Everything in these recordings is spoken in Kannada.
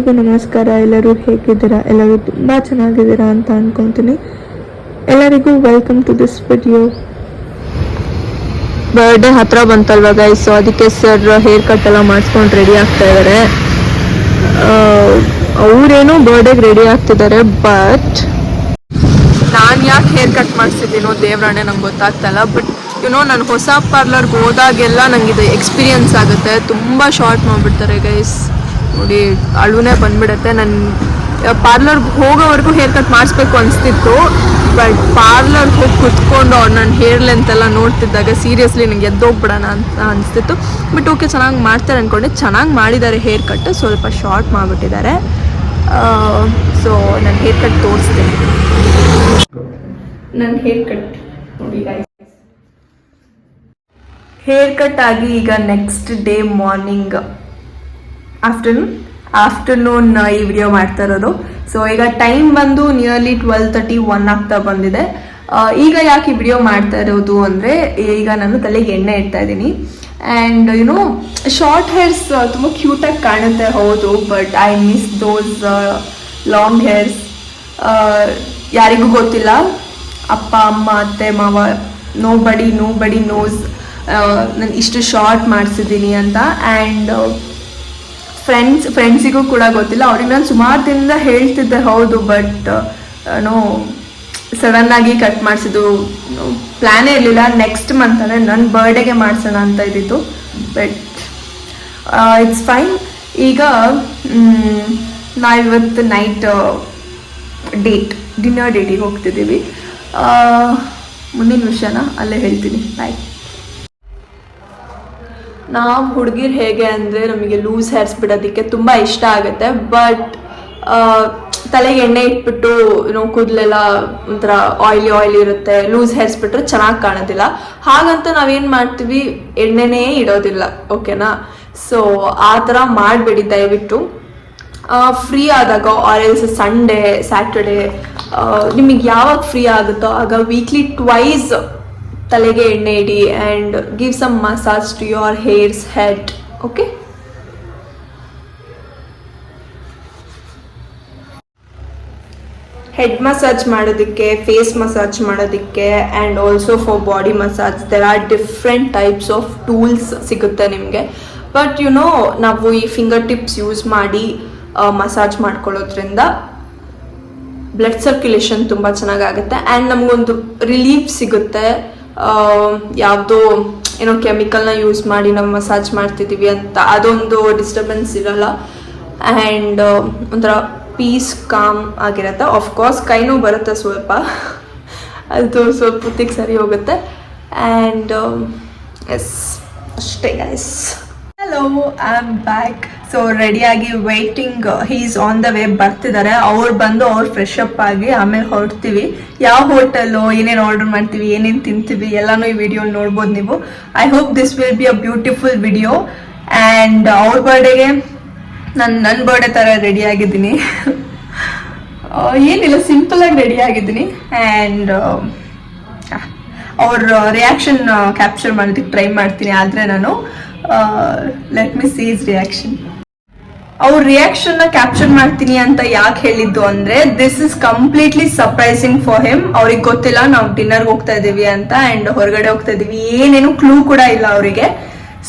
ಎಲ್ಲರಿಗೂ ನಮಸ್ಕಾರ. ಎಲ್ಲರೂ ಹೇಗಿದ್ದೀರಾ? ಎಲ್ಲರೂ ತುಂಬ ಚೆನ್ನಾಗಿದ್ದೀರಾ ಅಂತ ಅನ್ಕೊತೀನಿ. ಎಲ್ಲರಿಗೂ welcome to this video. Birthday ಹತ್ರ ಬಂತಲ್ವ ಗೈಸ್, ಸೊ ಅದಕ್ಕೆ ಸರ್ ಹೇರ್ ಕಟ್ ಎಲ್ಲ ಮಾಡಿಸ್ಕೊಂಡು ರೆಡಿ ಆಗ್ತಾ ಇದ್ದಾರೆ. ಅವರೇನೋ ಬರ್ಡೇಗೆ ರೆಡಿ ಆಗ್ತಿದ್ದಾರೆ, ಬಟ್ ನಾನು ಯಾಕೆ ಹೇರ್ ಕಟ್ ಮಾಡಿಸಿದ್ದೀನೋ ದೇವ್ರಾಣೆ ನಂಗೆ ಗೊತ್ತಾಗ್ತಾಯಿಲ್ಲ. ಬಟ್ ನಾನು ಹೊಸ ಪಾರ್ಲರ್ಗೆ ಹೋದಾಗೆಲ್ಲ ನಂಗೆ ಇದು ಎಕ್ಸ್ಪೀರಿಯನ್ಸ್ ಆಗುತ್ತೆ. ತುಂಬ ಶಾರ್ಟ್ ಮಾಡಿಬಿಡ್ತಾರೆ ಗೈಸ್, ನೋಡಿ ಅಳುನೇ ಬಂದ್ಬಿಡುತ್ತೆ. ನನ್ನ ಪಾರ್ಲರ್ಗೆ ಹೋಗೋವರೆಗೂ ಹೇರ್ ಕಟ್ ಮಾಡಿಸ್ಬೇಕು ಅನಿಸ್ತಿತ್ತು, ಬಟ್ ಪಾರ್ಲರ್ಗೆ ಹೋಗಿ ಕುತ್ಕೊಂಡು ನನ್ನ ಹೇರ್ ಲೆಂತ್ ಎಲ್ಲ ನೋಡ್ತಿದ್ದಾಗ ಸೀರಿಯಸ್ಲಿ ನನಗೆ ಎದ್ದೋಗ್ಬಿಡೋಣ ಅಂತ ಅನಿಸ್ತಿತ್ತು. ಬಟ್ ಓಕೆ, ಚೆನ್ನಾಗಿ ಮಾಡ್ತಾರೆ ಅಂದ್ಕೊಂಡೆ. ಚೆನ್ನಾಗಿ ಮಾಡಿದ್ದಾರೆ ಹೇರ್ ಕಟ್, ಸ್ವಲ್ಪ ಶಾರ್ಟ್ ಮಾಡಿಬಿಟ್ಟಿದ್ದಾರೆ. ಸೊ ನನ್ನ ಹೇರ್ ಕಟ್ ತೋರಿಸ್ತೀನಿ. ನನ್ನ ಹೇರ್ ಕಟ್ ನೋಡಿ ಗೈಸ್, ಹೇರ್ ಕಟ್ ಆಗಿ ಈಗ ನೆಕ್ಸ್ಟ್ ಡೇ ಮಾರ್ನಿಂಗ್ ಆಫ್ಟರ್ನೂನ್ ಈ ವಿಡಿಯೋ ಮಾಡ್ತಾ ಇರೋದು. ಸೊ ಈಗ ಟೈಮ್ ಬಂದು ನಿಯರ್ಲಿ 12:31 ಆಗ್ತಾ ಬಂದಿದೆ. ಈಗ ಯಾಕೆ ಈ ವಿಡಿಯೋ ಮಾಡ್ತಾ ಇರೋದು ಅಂದರೆ, ಈಗ ನಾನು ತಲೆಗೆ ಎಣ್ಣೆ ಇಡ್ತಾ ಇದ್ದೀನಿ. ಆ್ಯಂಡ್ ಶಾರ್ಟ್ ಹೇರ್ಸ್ ತುಂಬ ಕ್ಯೂಟಾಗಿ ಕಾಣುತ್ತೆ, ಹೌದು, but I miss those long hairs. ಯಾರಿಗೂ ಗೊತ್ತಿಲ್ಲ, ಅಪ್ಪ ಅಮ್ಮ ಅತ್ತೆ ಮಾವ ನೋಬಡಿ ನೋಸ್ ನಾನು ಇಷ್ಟು ಶಾರ್ಟ್ ಮಾಡಿಸಿದ್ದೀನಿ ಅಂತ. ಆ್ಯಂಡ್ ಫ್ರೆಂಡ್ಸಿಗೂ ಕೂಡ ಗೊತ್ತಿಲ್ಲ. ಅವ್ರಿಗೆ ನಾನು ಸುಮಾರು ದಿನದಿಂದ ಹೇಳ್ತಿದ್ದೆ, ಹೌದು, ಬಟ್ ಸಡನ್ನಾಗಿ ಕಟ್ ಮಾಡಿಸಿದ್ದು. ಪ್ಲ್ಯಾನೇ ಇರಲಿಲ್ಲ. ನೆಕ್ಸ್ಟ್ ಮಂತ್ ಅಂದರೆ ನನ್ನ ಬರ್ಡೇಗೆ ಮಾಡಿಸೋಣ ಅಂತ ಇದ್ದಿತ್ತು, ಬಟ್ ಇಟ್ಸ್ ಫೈನ್. ಈಗ ನಾವಿವತ್ತು ನೈಟ್ ಡಿನ್ನರ್ ಡೇಟಿಗೆ ಹೋಗ್ತಿದ್ದೀವಿ. ಮುಂದಿನ ವಿಷಯನ ಅಲ್ಲೇ ಹೇಳ್ತೀನಿ. ಬಾಯ್. ನಾವು ಹುಡುಗಿರು ಹೇಗೆ ಅಂದರೆ, ನಮಗೆ ಲೂಸ್ ಹೇರ್ಸ್ ಬಿಡೋದಕ್ಕೆ ತುಂಬ ಇಷ್ಟ ಆಗುತ್ತೆ. ಬಟ್ ತಲೆಗೆ ಎಣ್ಣೆ ಇಟ್ಬಿಟ್ಟು ಕೂದಲೆಲ್ಲ ಒಂಥರ ಆಯಿಲಿ ಇರುತ್ತೆ. ಲೂಸ್ ಹೇರ್ಸ್ ಬಿಟ್ಟರೆ ಚೆನ್ನಾಗಿ ಕಾಣೋದಿಲ್ಲ. ಹಾಗಂತ ನಾವೇನು ಮಾಡ್ತೀವಿ, ಎಣ್ಣೆನೇ ಇಡೋದಿಲ್ಲ, ಓಕೆನಾ? ಸೊ ಆ ಥರ ಮಾಡಬೇಡಿ ದಯವಿಟ್ಟು. ಫ್ರೀ ಆದಾಗ, ಆರೆಲ್ಸ್ ಸಂಡೇ ಸ್ಯಾಟರ್ಡೇ ನಿಮಗೆ ಯಾವಾಗ ಫ್ರೀ ಆಗುತ್ತೋ ಆಗ ವೀಕ್ಲಿ ಟ್ವೈಸ್ ತಲೆಗೆ ಎಣ್ಣೆ ಇಡಿ and give some massage to your hairs head. Okay, head massage ಮಾಡೋದಕ್ಕೆ, ಫೇಸ್ ಮಸಾಜ್ ಮಾಡೋದಕ್ಕೆ and also for body massage there are different types of tools ಸಿಗುತ್ತೆ ನಿಮಗೆ. ಬಟ್ ನಾವು ಈ ಫಿಂಗರ್ ಟಿಪ್ಸ್ ಯೂಸ್ ಮಾಡಿ ಮಸಾಜ್ ಮಾಡ್ಕೊಳ್ಳೋದ್ರಿಂದ ಬ್ಲಡ್ ಸರ್ಕ್ಯುಲೇಷನ್ ತುಂಬ ಚೆನ್ನಾಗಾಗುತ್ತೆ ಆ್ಯಂಡ್ ನಮಗೊಂದು ರಿಲೀಫ್ ಸಿಗುತ್ತೆ. ಯಾವುದೋ ಕೆಮಿಕಲ್ನ ಯೂಸ್ ಮಾಡಿ ನಾವು ಮಸಾಜ್ ಮಾಡ್ತಿದ್ದೀವಿ ಅಂತ ಅದೊಂದು ಡಿಸ್ಟರ್ಬೆನ್ಸ್ ಇರಲ್ಲ. ಆ್ಯಂಡ್ ಒಂಥರ ಪೀಸ್ ಕಾಮ್ ಆಗಿರುತ್ತೆ. ಆಫ್ಕೋರ್ಸ್ ಕೈನೂ ಬರುತ್ತೆ ಸ್ವಲ್ಪ, ಅದು ಸ್ವಲ್ಪ ಹೊತ್ತಿಗೆ ಸರಿ ಹೋಗುತ್ತೆ. ಆ್ಯಂಡ್ ಎಸ್, ಅಷ್ಟೇ guys. Hello, I am back. So ರೆಡಿಯಾಗಿ waiting, he is on the way. ಬರ್ತಿದ್ದಾರೆ. ಅವ್ರು ಬಂದು ಅವ್ರು ಫ್ರೆಶ್ ಅಪ್ ಆಗಿ ಆಮೇಲೆ ಹೊರಡ್ತೀವಿ. ಯಾವ ಹೋಟೆಲ್ಲು, ಏನೇನು ಆರ್ಡರ್ ಮಾಡ್ತೀವಿ, ಏನೇನು ತಿಂತೀವಿ ಎಲ್ಲನೂ ಈ ವಿಡಿಯೋ ನೋಡ್ಬೋದು ನೀವು. I hope this will be a beautiful video. And ಅವ್ರ ಬರ್ಡೇಗೆ ನನ್ನ ಬರ್ಡೇ ಥರ ರೆಡಿ ಆಗಿದ್ದೀನಿ. ಏನಿಲ್ಲ, ಸಿಂಪಲಾಗಿ ರೆಡಿ ಆಗಿದ್ದೀನಿ. ಆ್ಯಂಡ್ ಅವ್ರ ರಿಯಾಕ್ಷನ್ ಕ್ಯಾಪ್ಚರ್ ಮಾಡೋದಕ್ಕೆ ಟ್ರೈ ಮಾಡ್ತೀನಿ. ಆದರೆ ನಾನು let me see his reaction. ಅವ್ರ ರಿಯಾಕ್ಷನ್ನ ಕ್ಯಾಪ್ಚರ್ ಮಾಡ್ತೀನಿ ಅಂತ ಯಾಕೆ ಹೇಳಿದ್ದು ಅಂದರೆ, this is completely surprising for him. ಅವ್ರಿಗೆ ಗೊತ್ತಿಲ್ಲ ನಾವು ಡಿನ್ನರ್ಗೆ ಹೋಗ್ತಾ ಇದ್ದೀವಿ ಅಂತ, ಆ್ಯಂಡ್ ಹೊರಗಡೆ ಹೋಗ್ತಾ ಇದ್ದೀವಿ. ಏನೇನು ಕ್ಲೂ ಕೂಡ ಇಲ್ಲ ಅವರಿಗೆ.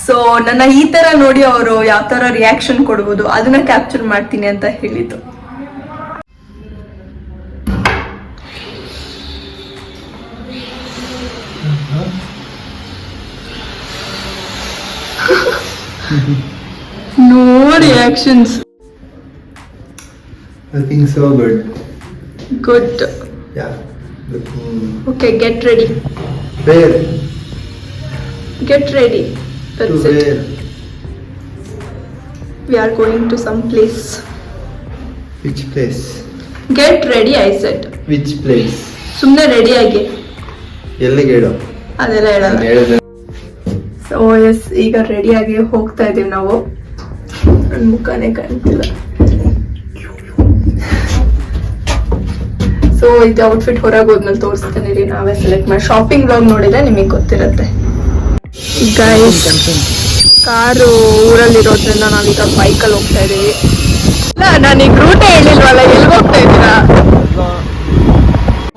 ಸೊ ನನ್ನ ಈ ಥರ ನೋಡಿ ಅವರು ಯಾವ ಥರ ರಿಯಾಕ್ಷನ್ ಕೊಡ್ಬೋದು ಅದನ್ನ ಕ್ಯಾಪ್ಚರ್ ಮಾಡ್ತೀನಿ ಅಂತ ಹೇಳಿದ್ದು. No reactions. Looking so good. Good. Yeah. Looking. Okay, get ready. Where? Get ready. That's to it. Where? We are going to some place. Which place? Get ready, I said. Which place? ಸುಮ್ಮನೆ ರೆಡಿ ಆಗಿ. ಎಲ್ಲಿಗೆ ಹೇಳು? ಅದೆಲ್ಲ ಹೇಳಲ್ಲ. ಸೊ ಎಸ್, ಈಗ ರೆಡಿಯಾಗಿ ಹೋಗ್ತಾ ಇದ್ದೀವಿ ನಾವು. ನನ್ನ ಮುಖನೇ ಕಾಣ್ತಿಲ್ಲ. ಸೊ ಇದು ಔಟ್ಫಿಟ್ ಹೊರಗೆ ಹೋದ್ಮೇಲೆ ತೋರಿಸ್ತೇನೆ ರೀ, ನಾವೇ ಸೆಲೆಕ್ಟ್ ಮಾಡಿ. ಶಾಪಿಂಗ್ ವ್ಲಾಗ್ ನೋಡಿದ್ರೆ ನಿಮಗೆ ಗೊತ್ತಿರುತ್ತೆ. ಗೈಸ್, ಕಾರು ಊರಲ್ಲಿರೋದ್ರಿಂದ ನಾವೀಗ ಬೈಕಲ್ಲಿ ಹೋಗ್ತಾ ಇದ್ದೀವಿ. ನನಗೆ ರೂಟೇ ಹೇಳಿಲ್ವಲ್ಲ, ಎಲ್ಲಿ ಹೋಗ್ತಾ ಇದ್ದೀರಾ?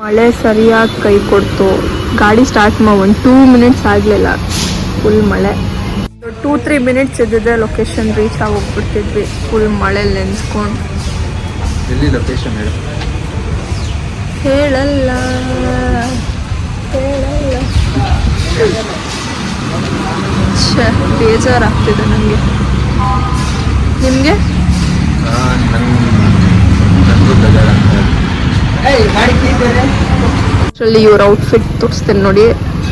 ಮಳೆ ಸರಿಯಾಗಿ ಕೈ ಕೊಡ್ತು. ಗಾಡಿ ಸ್ಟಾರ್ಟ್ ಮಾಡಿ 1-2 ಮಿನಿಟ್ಸ್ ಆಗಲಿಲ್ಲ, ಫುಲ್ ಮಳೆ. 2-3 ಮಿನಿಟ್ಸ್ ಇದ್ದಿದ್ರೆ ಲೊಕೇಶನ್ ರೀಚ್ ಆಗಿ ಹೋಗ್ಬಿಡ್ತಿದ್ವಿ, ಫುಲ್ ಮಳೆ ನೆನ್ಸ್ಕೊಂಡು. ಎಲ್ಲಿ ಲೊಕೇಶನ್ ಹೇಳಿ? ಹೇಳಲ್ಲ ಬೇಜಾರಾಗ್ತಿದೆ ನನಗೆ. ನಿಮಗೆ? ಆ್ಯಕ್ಚುಲಿ ಇವ್ರ ಔಟ್ಫಿಟ್ ತೋರಿಸ್ತೇನೆ ನೋಡಿ.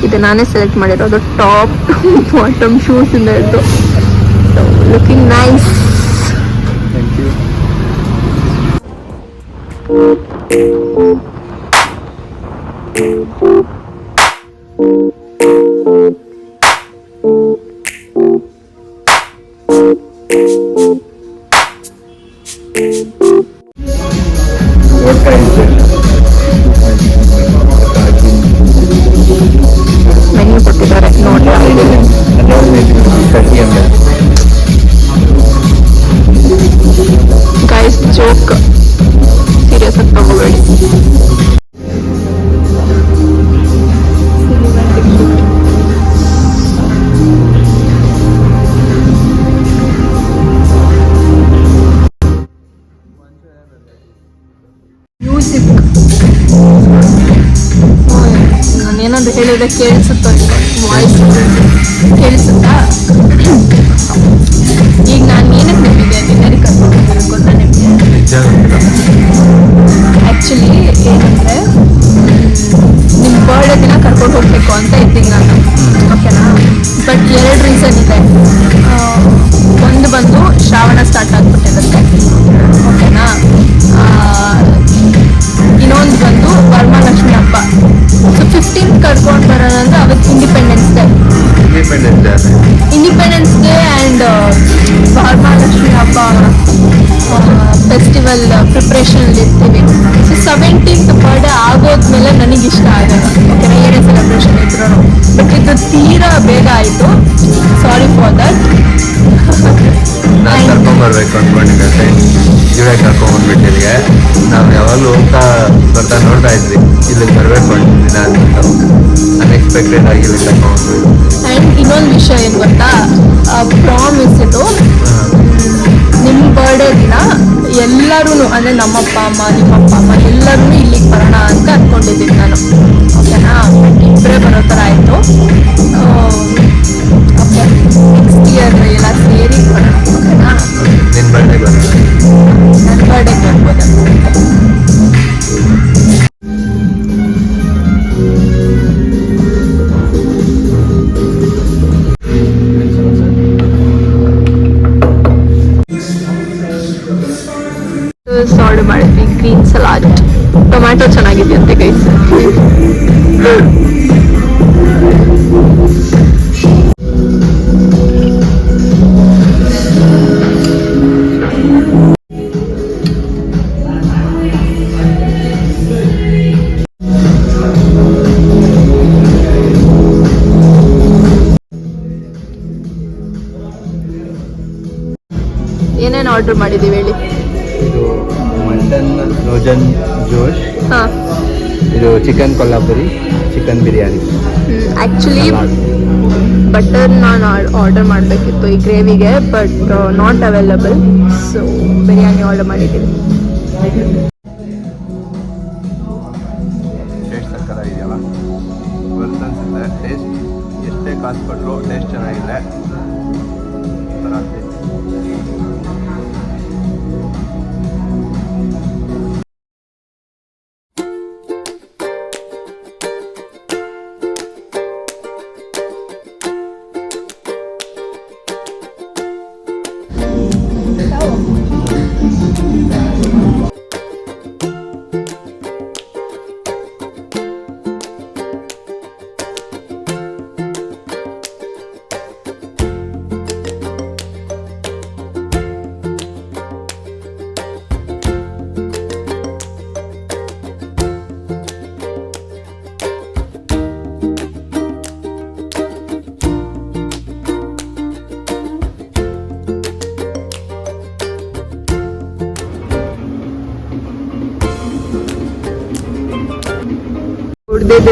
ಇದು ನಾನೇ ಸೆಲೆಕ್ಟ್ ಮಾಡಿರೋದು, ಟಾಪ್ ಬಾಟಮ್ ಶೂಸ್ ಇಂದ ಹಿಡಿದು. Looking nice. Thank you. Menu ಕೊಟ್ಟಿದ್ದಾರೆ ನೋಡಿ. ಗೈಸ್, ಜೋಕ್ ಸೀರಿಯಸ್ ಆಗಿ ತಗೋಬೇಡಿ. ಮ್ಯೂಸಿಕ್ ನಾನೇನಾದ್ರು ಹೇಳಿದ್ರೆ ಕೇಳಿಸುತ್ತೋ ವಾಯ್ಸ್ ಕೇಳಿಸುತ್ತಾ? ಈಗ ನಾನು ಏನಕ್ಕೆ ನಿಮಗೆ ಡಿನ್ನರಿಗೆ ಕರ್ಕೊಂಡು ಗೊತ್ತಾ ನಿಮಗೆ? ಆ್ಯಕ್ಚುಲಿ ಏನಂದರೆ, ನಿಮ್ಮ ಬರ್ಡೇ ದಿನ ಕರ್ಕೊಂಡು ಹೋಗಬೇಕು ಅಂತ ಇದ್ದೀನಿ ನಾನು, ಓಕೆನಾ? ಬಟ್ 2 ರೀಸನ್ ಇದೆ. ಒಂದು ಬಂದು ಶ್ರಾವಣ ಸ್ಟಾರ್ಟ್ ಆಗಿಬಿಟ್ಟಿರುತ್ತೆ, ಓಕೆನಾ? ಇನ್ನೊಂದು ಬಂದು ವರಮಹಾಲಕ್ಷ್ಮಿ ಹಬ್ಬ. ಸೊ 15th ಕರ್ಕೊಂಡು ಬರೋಣ ಅಂದರೆ ಅವತ್ತು ಇಂಡಿಪೆಂಡೆನ್ಸ್ ಡೇ ಆ್ಯಂಡ್ ವರಮಹಾಲಕ್ಷ್ಮಿ ಹಬ್ಬ ಫೆಸ್ಟಿವಲ್ ಪ್ರಿಪ್ರೇಷನಲ್ಲಿ ಇರ್ತೀವಿ. ಸೊ 17th ಬರ್ಡೇ ಆಗೋದ್ಮೇಲೆ ನನಗಿಷ್ಟ ಆಗಲ್ಲ, ಓಕೆನಾ? ಏನೇ ಸೆಲೆಬ್ರೇಷನ್ ಇದ್ರು. ಬಟ್ ಇದು ತೀರಾ ಬೇಗ ಆಯಿತು, ಸಾರಿ ಫಾರ್ ದಟ್. ನಾನು ಕರ್ಕೊಂಬರ್ಬೇಕು ಅಂದ್ಕೊಂಡಿದ್ದೆ, ಇವರೇ ಕರ್ಕೊಂಬಂದ್ಬಿಟ್ಟಿದ್ದೆ. ನಾವು ಯಾವಾಗಲೂ ಹೋಗ್ತಾ ಬರ್ತಾ ನೋಡ್ತಾ ಇದ್ವಿ, ಇಲ್ಲಿಗೆ ಬರಬೇಕು ಅಂತಿದ್ದಿನ ಅಂತ. ಅನ್ಎಕ್ಸ್ಪೆಕ್ಟೆಡ್ ಆಗಿ ಇಲ್ಲಿ ಕರ್ಕೊಂಡ್ಬಂದ್ವಿ. ಆ್ಯಂಡ್ ಇನ್ನೊಂದು ವಿಷಯ ಏನು ಗೊತ್ತಾ, ಪ್ರಾಮಿಸ್ ಇದು, ನಿಮ್ಮ ಬರ್ಡೇ ದಿನ ಎಲ್ಲರೂ ಅಂದರೆ ನಮ್ಮಪ್ಪ ಅಮ್ಮ, ನಿಮ್ಮಪ್ಪ ಅಮ್ಮ ಎಲ್ಲರೂ ಇಲ್ಲಿಗೆ ಬರೋಣ ಅಂತ ಅಂದ್ಕೊಂಡಿದ್ದೀನಿ ನಾನು, ಓಕೆನಾ? ಇಬ್ಬರೇ ಬರೋ ಥರ ಆಯಿತು. ಓಕೆ, ನೆಕ್ಸ್ಟ್ ಇಯರ್ ಎಲ್ಲ ಸೇರಿ ಬರೋಣ, ಓಕೆನಾ? ನಿನ್ನ ಬರ್ಡೇ ಬರೋಣ. ನನ್ನ ಬರ್ಡೇಗೆ ಬರ್ಬೋದು. ಆರ್ಡರ್ ಮಾಡಿದ್ವಿ, ಗ್ರೀನ್ ಸಲಾಡ್. ಟೊಮ್ಯಾಟೊ ಚೆನ್ನಾಗಿದೆಯಂತೆ ಗೈಸ್. ಏನೇನು ಆರ್ಡರ್ ಮಾಡಿದ್ದೀವಿ ಹೇಳಿ? ಇದು ಮಟನ್ ರೋಜನ್ ಜೋಶ್, ಹಾಂ. ಇದು chicken Kolhapuri, chicken biryani. Actually butter ನಾನು ಆರ್ಡರ್ ಮಾಡಬೇಕಿತ್ತು ಈ ಗ್ರೇವಿಗೆ, but not available. So biryani order ಮಾಡಿದ್ದೀವಿ. ಟೇಸ್ಟ್ ಸಕ್ಕತ್ತಾಗಿದೆಯಲ್ಲ, ವರ್ತ್ ಅನ್ಸುತ್ತೆ. ಟೇಸ್ಟ್ ಎಷ್ಟೇ ಕಾಸು ಕೊಟ್ಟರು ಟೇಸ್ಟ್ ಚೆನ್ನಾಗಿದೆ.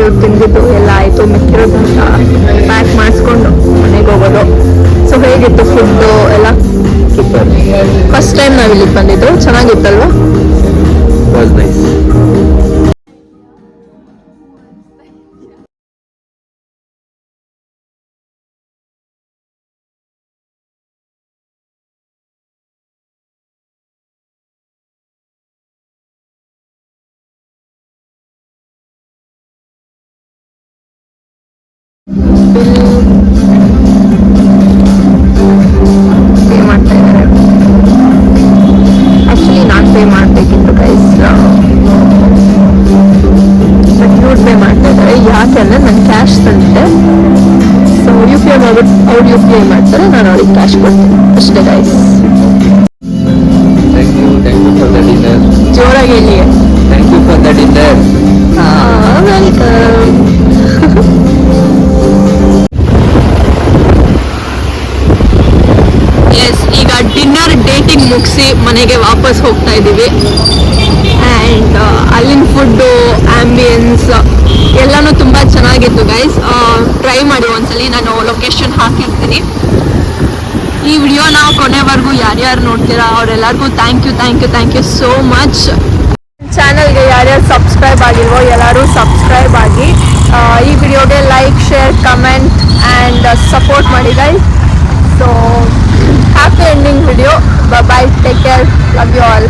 ಇವ್ರು ತಿಂದಿದ್ದು ಎಲ್ಲ ಆಯಿತು, ಮಿಕ್ಕಿರೋದಂತ ಪ್ಯಾಕ್ ಮಾಡಿಸ್ಕೊಂಡು ಮನೆಗೆ ಹೋಗೋದು. ಸೊ ಹೇಗಿತ್ತು ಫುಡ್ಡು ಎಲ್ಲ? ಸೂಪರ್, ಫಸ್ಟ್ ಟೈಮ್ ನಾವು ಇಲ್ಲಿಗೆ ಬಂದಿದ್ದು, ಚೆನ್ನಾಗಿತ್ತಲ್ವಾ? Was nice. ಪೇ ಮಾಡ್ತಾ ಇದ್ದಾರೆ. ಆಕ್ಚುಲಿ ನಾನು ಪೇ ಮಾಡಬೇಕಿತ್ತು ಗೈಸ್, ಬಟ್ ಇವ್ರು ಪೇ ಮಾಡ್ತಾ ಇದ್ದಾರೆ. ಯಾಕೆಂದ್ರೆ ನಾನು ಕ್ಯಾಶ್ ತಂದಿದ್ದೆ. ಸೊ ಯು ಪಿ ಐ ಮಾಡ್ಬಿಟ್ಟು ಅವ್ರು ಯು ಪಿ ಐ ಮಾಡ್ತಾರೆ, ನಾನು ಅವ್ರಿಗೆ ಕ್ಯಾಶ್ ಕೊಡ್ತೀನಿ ಅಷ್ಟೇ guys. Thank you for the dinner. ಜೋರಾಗಿ ಹೇಳಿ. Thank you for the dinner. Welcome. Yes, ಈಗ ಡಿನ್ನರ್ ಡೇಟಿಂಗ್ ಮುಗಿಸಿ ಮನೆಗೆ ವಾಪಸ್ ಹೋಗ್ತಾ ಇದ್ದೀವಿ. ಆ್ಯಂಡ್ ಅಲ್ಲಿನ ಫುಡ್ಡು, ಆ್ಯಂಬಿಯನ್ಸ್ ಎಲ್ಲನೂ ತುಂಬ ಚೆನ್ನಾಗಿತ್ತು ಗೈಸ್. ಟ್ರೈ ಮಾಡಿ ಒಂದ್ಸಲಿ, ನಾನು ಲೊಕೇಶನ್ ಹಾಕಿರ್ತೀನಿ. ಈ ವಿಡಿಯೋನ ಕೊನೆವರೆಗೂ ಯಾರ್ಯಾರು ನೋಡ್ತೀರಾ ಅವರೆಲ್ಲರಿಗೂ ಥ್ಯಾಂಕ್ ಯು ಸೋ ಮಚ್. ಚಾನಲ್ಗೆ ಯಾರ್ಯಾರು ಸಬ್ಸ್ಕ್ರೈಬ್ ಆಗಿಲ್ವೋ ಎಲ್ಲರೂ ಸಬ್ಸ್ಕ್ರೈಬ್ ಆಗಿ, ಈ ವಿಡಿಯೋಗೆ like, share, comment and support ಮಾಡಿ guys. So happy ending video. Bye bye, take care, love you all.